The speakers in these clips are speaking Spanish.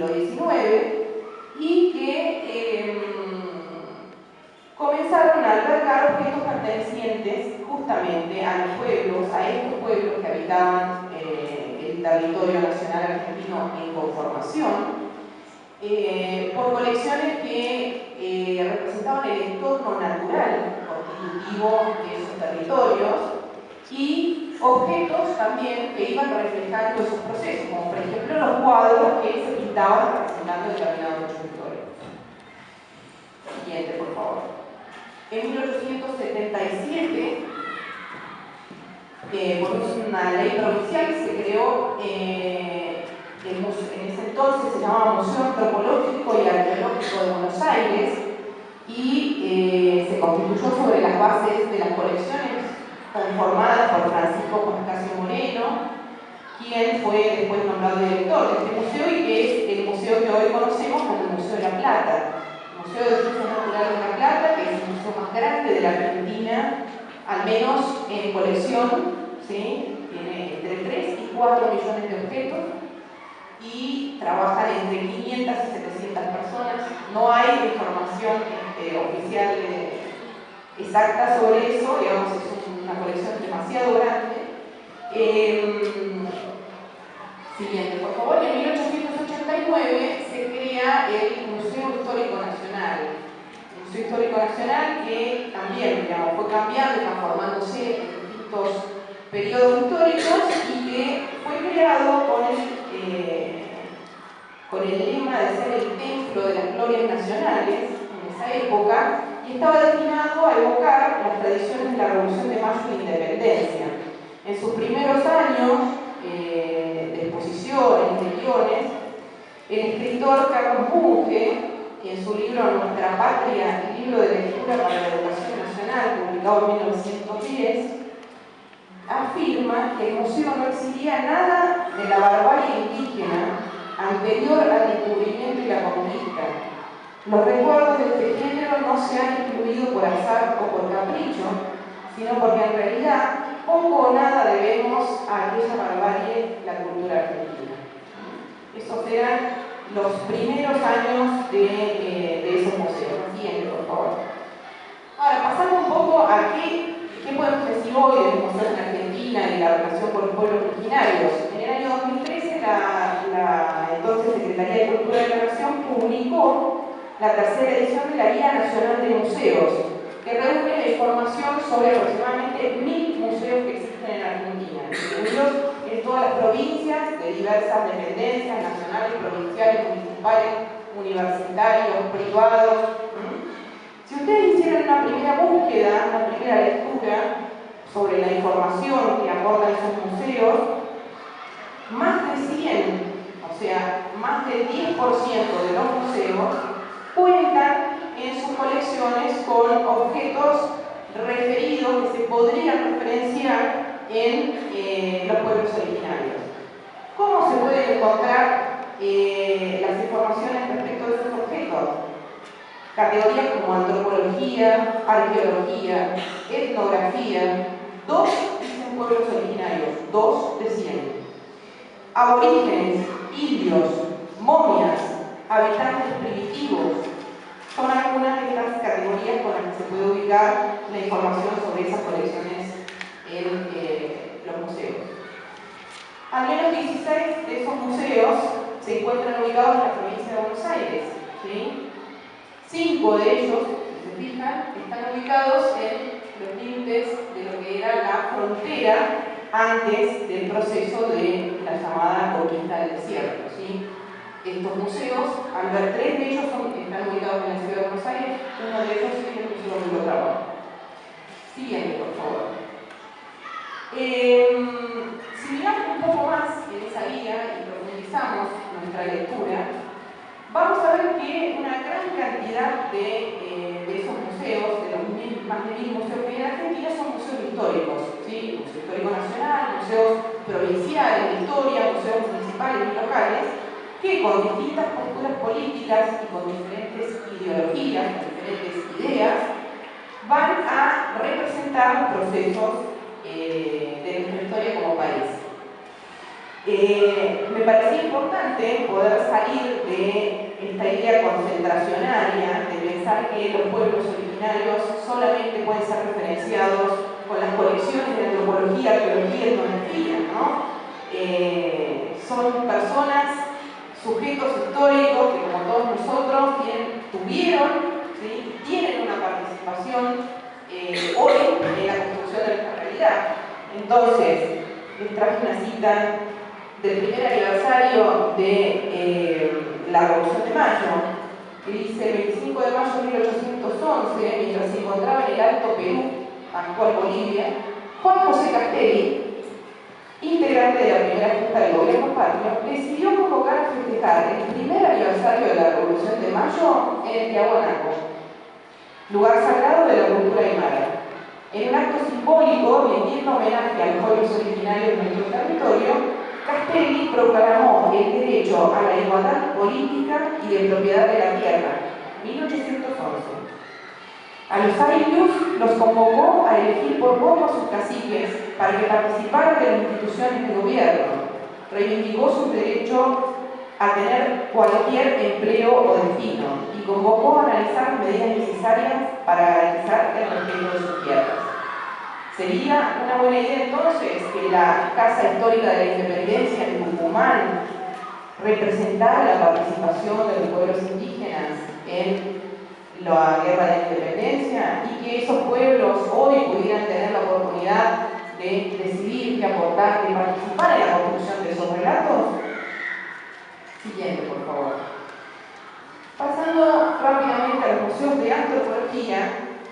XIX y que comenzaron a albergar objetos pertenecientes justamente a los pueblos, a estos pueblos que habitaban el territorio nacional argentino en conformación, por colecciones que representaban el entorno natural constitutivo de esos territorios y objetos también que iban reflejando esos procesos, como por ejemplo los cuadros que se pintaban representando determinados hechos históricos. Siguiente, por favor. En 1877, por una ley provincial, se creó, en ese entonces se llamaba Museo Antropológico y Arqueológico de Buenos Aires, y se constituyó sobre las bases de las colecciones conformadas por Francisco Pascasio Moreno, quien fue después nombrado director de este museo y que es el museo que hoy conocemos como el Museo de La Plata. El Museo de Ciencias Naturales de La Plata, que es el museo más grande de la Argentina, al menos en colección, ¿sí? Tiene entre 3 y 4 millones de objetos y trabajan entre 500 y 700 personas. No hay información oficial exacta sobre eso, digamos, es una colección demasiado grande. Siguiente, por favor. En 1889 se crea el Museo Histórico Nacional. El Museo Histórico Nacional que también, digamos, fue cambiando y transformándose en distintos periodos históricos y que fue creado con el lema de ser el templo de las glorias nacionales en esa época, y estaba destinado a evocar las tradiciones de la Revolución de Mayo y la Independencia. En sus primeros años de exposiciones, de guiones, el escritor Carlos Bunge, en su libro Nuestra Patria, el libro de lectura para la educación nacional, publicado en 1910, afirma que el museo no exhibía nada de la barbarie indígena anterior al descubrimiento y la conquista. Los recuerdos de este género no se han incluido por azar o por capricho, sino porque en realidad poco o nada debemos a aquella barbarie la cultura argentina. Esos eran los primeros años de esos museos. Siguiente, por favor. Ahora, pasando un poco a qué podemos decir hoy de los museos en Argentina y la relación con los pueblos originarios. En el año 2013, la entonces Secretaría de Cultura de la Nación publicó la tercera edición de la Guía Nacional de Museos, que reúne la información sobre aproximadamente 1000 museos que existen en Argentina, distribuidos en todas las provincias de diversas dependencias nacionales, provinciales, municipales, universitarios, privados. Si ustedes hicieran una primera búsqueda, una primera lectura sobre la información que aportan esos museos, más de 100, o sea, más del 10% de los museos cuentan en sus colecciones con objetos referidos que se podrían referenciar en los pueblos originarios. ¿Cómo se pueden encontrar las informaciones respecto de esos objetos? Categorías como antropología, arqueología, etnografía. 2 dicen pueblos originarios, 2 de 100. Aborígenes, indios, momias, habitantes primitivos, son algunas de estas categorías con las que se puede ubicar la información sobre esas colecciones en los museos. Al menos 16 de esos museos se encuentran ubicados en la provincia de Buenos Aires, ¿sí? 5 de ellos, si se fijan, están ubicados en los límites de lo que era la frontera antes del proceso de la llamada conquista del desierto, ¿sí? Estos museos, al ver 3 de ellos están ubicados en la ciudad de Buenos Aires, uno de ellos es el Museo de Trabajo. Siguiente, por favor. Si miramos un poco más en esa guía y profundizamos nuestra lectura, vamos a ver que una gran cantidad de esos museos, de los más de 1000 museos que hay en Argentina, son museos históricos, ¿sí? Museo Histórico Nacional, museos provinciales de historia, museos municipales y locales, que con distintas posturas políticas y con diferentes ideologías, con diferentes ideas, van a representar procesos de nuestra historia como país. Me parecía importante poder salir de esta idea concentracionaria de pensar que los pueblos originarios solamente pueden ser referenciados con las colecciones de antropología, arqueología y etnografía, ¿no? Son personas, sujetos históricos que, como todos nosotros, tuvieron, ¿sí? Y tienen una participación hoy en la construcción de nuestra realidad. Entonces, les traje una cita del primer aniversario de la Revolución de Mayo, que dice: el 25 de mayo de 1811, mientras se encontraba en el Alto Perú, actual Bolivia, Juan José Castelli, integrante de la primera Junta del Gobierno Patrio, decidió convocar a festejar el primer aniversario de la Revolución de Mayo en el Tiahuanaco, lugar sagrado de la cultura aymara. En un acto simbólico, rindiendo homenaje a los pueblos originarios de nuestro territorio, Castelli proclamó el derecho a la igualdad política y de propiedad de la tierra, 1811. A los airios los convocó a elegir por voto a sus caciques para que participaran de las instituciones de gobierno. Reivindicó su derecho a tener cualquier empleo o destino y convocó a analizar las medidas necesarias para garantizar el respeto de sus tierras. Sería una buena idea entonces que la Casa Histórica de la Independencia en Tucumán representara la participación de los pueblos indígenas en la guerra de la independencia y que esos pueblos hoy pudieran tener la oportunidad de decidir, de aportar, de participar en la construcción de esos relatos. Siguiente, por favor. Pasando rápidamente a los museos de antropología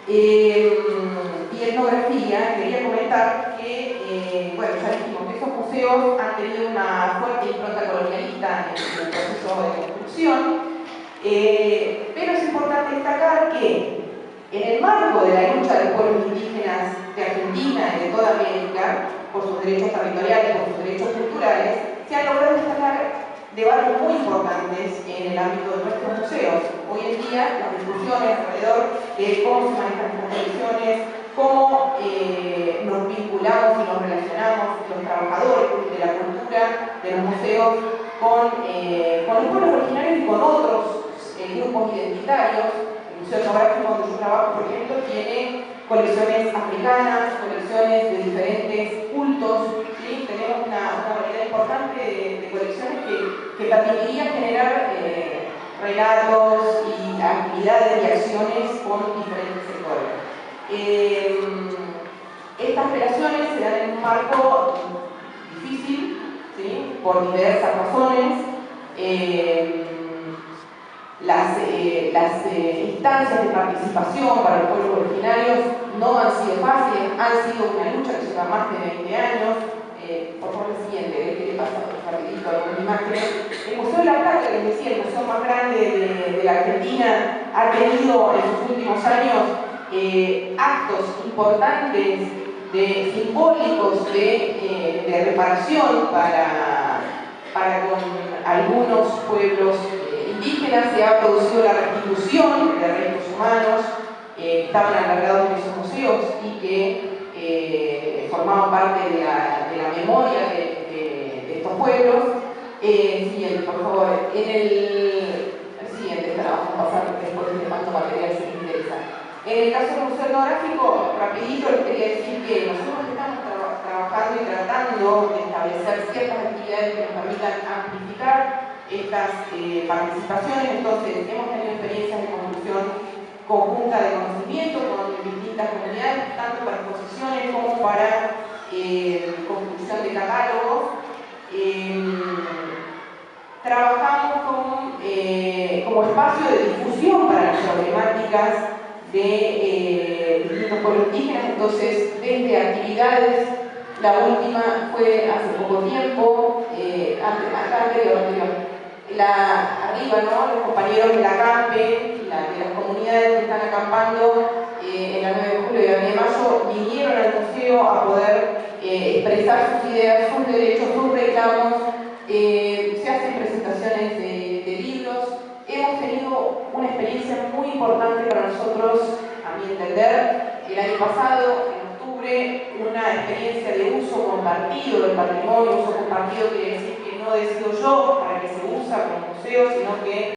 y etnografía, quería comentar que, bueno, ya dijimos que esos museos han tenido una fuerte impronta colonialista en el proceso de construcción. Pero es importante destacar que en el marco de la lucha de los pueblos indígenas de Argentina y de toda América por sus derechos territoriales, por sus derechos culturales, se han logrado destacar debates muy importantes en el ámbito de nuestros museos. Hoy en día las discusiones alrededor de cómo se manejan estas tradiciones, cómo nos vinculamos y nos relacionamos los trabajadores de la cultura de los museos con los pueblos originarios y con otros grupos identitarios. El Museo Etnográfico donde yo trabajo, por ejemplo, tiene colecciones africanas, colecciones de diferentes cultos, ¿sí? Tenemos una variedad importante de colecciones que permitiría generar relatos y actividades y acciones con diferentes sectores. Estas relaciones se dan en un marco difícil, ¿sí? Por diversas razones. Las instancias de participación para los pueblos originarios no han sido fáciles, han sido una lucha que lleva más de 20 años. Por favor, el siguiente, ¿qué le pasa? Rapidito, alguna imagen. El Museo de la Plata, les decía, el museo más grande de la Argentina, ha tenido en sus últimos años actos importantes, simbólicos de reparación para con algunos pueblos indígenas. Se ha producido la restitución de restos humanos que estaban albergados en esos museos y que formaban parte de la memoria de estos pueblos. Siguiente, por favor. El siguiente, esta la vamos a pasar después de cuánto material se interesa. En el caso del Museo Etnográfico, rapidito les quería decir que nosotros estamos trabajando y tratando de establecer ciertas actividades que nos permitan amplificar estas participaciones. Entonces, hemos tenido experiencias de construcción conjunta de conocimiento con distintas comunidades, tanto para exposiciones como para construcción de catálogos. Trabajamos como espacio de difusión para las problemáticas de distintos pueblos indígenas. Entonces, desde actividades, la última fue hace poco tiempo, arriba, ¿no? Los compañeros de la CAMPE, de las comunidades que están acampando en la 9 de julio y la 9 de mayo, vinieron al museo a poder expresar sus ideas, sus derechos, sus reclamos. Se hacen presentaciones de libros. Hemos tenido una experiencia muy importante para nosotros, a mi entender, el año pasado, en octubre, una experiencia de uso compartido del patrimonio. Uso compartido quiere decir decido yo para qué se usa como museo, sino que